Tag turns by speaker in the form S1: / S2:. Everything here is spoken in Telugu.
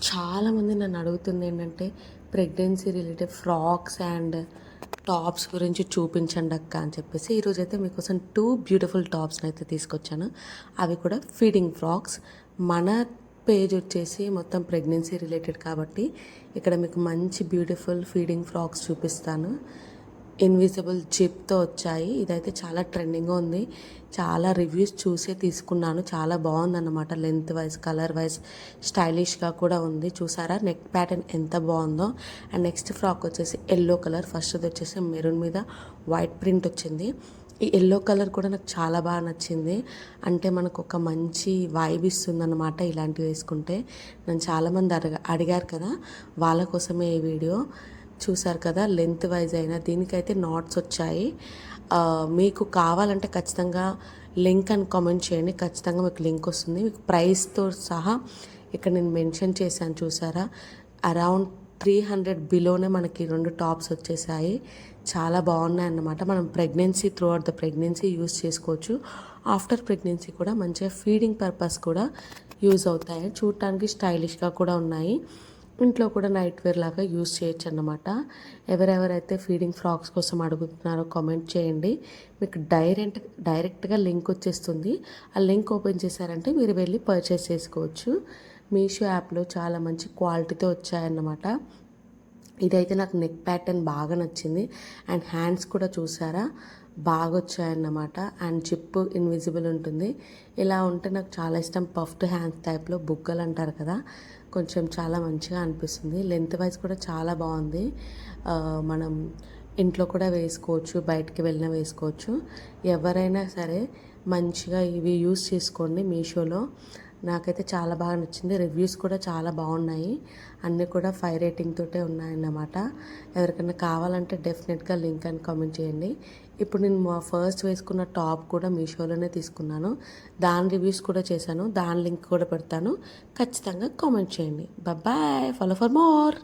S1: చాలామంది నన్ను అడుగుతుంది ఏంటంటే pregnancy related frocks and tops గురించి చూపించండి అక్క అని చెప్పేసి ఈరోజైతే మీకోసం 2 బ్యూటిఫుల్ టాప్స్ని అయితే తీసుకొచ్చాను. అవి కూడా ఫీడింగ్ ఫ్రాక్స్. మన పేజ్ వచ్చేసి మొత్తం ప్రెగ్నెన్సీ రిలేటెడ్ కాబట్టి ఇక్కడ మీకు మంచి బ్యూటిఫుల్ ఫీడింగ్ ఫ్రాక్స్ చూపిస్తాను. ఇన్విజిబుల్ జిప్తో వచ్చాయి. ఇదైతే చాలా ట్రెండింగ్గా ఉంది. చాలా రివ్యూస్ చూసే తీసుకున్నాను. చాలా బాగుందన్నమాట. లెంత్ వైజ్, కలర్ వైజ్ స్టైలిష్గా కూడా ఉంది. చూసారా నెక్ ప్యాటర్న్ ఎంత బాగుందో. అండ్ నెక్స్ట్ ఫ్రాక్ వచ్చేసి ఎల్లో కలర్. ఫస్ట్ది వచ్చేసి మెరూన్ మీద వైట్ ప్రింట్ వచ్చింది. ఈ ఎల్లో కలర్ కూడా నాకు చాలా బాగా నచ్చింది. అంటే మనకు ఒక మంచి వైబ్ ఇస్తుందన్నమాట ఇలాంటివి వేసుకుంటే. నన్ను చాలామంది అడిగారు కదా, వాళ్ళ కోసమే ఈ వీడియో. చూసారు కదా, లెంత్ వైజ్ అయినా దీనికైతే నాట్స్ వచ్చాయి. మీకు కావాలంటే ఖచ్చితంగా లింక్ అని కామెంట్ చేయండి. ఖచ్చితంగా మీకు లింక్ వస్తుంది. మీకు ప్రైస్తో సహా ఇక్కడ నేను మెన్షన్ చేశాను. చూసారా, అరౌండ్ 300 బిలోనే మనకి 2 టాప్స్ వచ్చేసాయి. చాలా బాగున్నాయి అన్నమాట. మనం pregnancy through out the pregnancy use చేసుకోవచ్చు. ఆఫ్టర్ ప్రెగ్నెన్సీ కూడా మంచిగా ఫీడింగ్ పర్పస్ కూడా యూజ్ అవుతాయి. చూడటానికి స్టైలిష్గా కూడా ఉన్నాయి. ఇంట్లో కూడా నైట్ వేర్ లాగా యూస్ చేయొచ్చు అన్నమాట. ఎవరెవరైతే ఫీడింగ్ ఫ్రాక్స్ కోసం అడుగుతున్నారో కామెంట్ చేయండి. మీకు డైరెక్ట్గా లింక్ వచ్చేస్తుంది. ఆ లింక్ ఓపెన్ చేశారంటే మీరు వెళ్ళి పర్చేస్ చేసుకోవచ్చు. మీషో యాప్లో చాలా మంచి క్వాలిటీతో వచ్చాయన్నమాట. ఇదైతే నాకు నెక్ ప్యాటర్న్ బాగా నచ్చింది. అండ్ హ్యాండ్స్ కూడా చూసారా, బాగా వచ్చాయన్నమాట. అండ్ జిప్ ఇన్విజిబుల్ ఉంటుంది. ఇలా ఉంటే నాకు చాలా ఇష్టం. పఫ్డ్ హ్యాండ్స్ టైప్లో బుగ్గలు అంటారు కదా, కొంచెం చాలా మంచిగా అనిపిస్తుంది. లెంత్ వైజ్ కూడా చాలా బాగుంది. మనం ఇంట్లో కూడా వేసుకోవచ్చు, బయటికి వెళ్ళినా వేసుకోవచ్చు. ఎవరైనా సరే మంచిగా ఇవి యూస్ చేసుకోండి మీషోలో. నాకైతే చాలా బాగా నచ్చింది. రివ్యూస్ కూడా చాలా బాగున్నాయి. అన్నీ కూడా 5 రేటింగ్ తోటే ఉన్నాయన్నమాట. ఎవరికైనా కావాలంటే డెఫినెట్గా లింక్ అని కామెంట్ చేయండి. ఇప్పుడు నేను మా ఫస్ట్ వేసుకున్న టాప్ కూడా మీషోలోనే తీసుకున్నాను. దాని రివ్యూస్ కూడా చేశాను. దాని లింక్ కూడా పెడతాను. ఖచ్చితంగా కామెంట్ చేయండి. Bye, follow for more.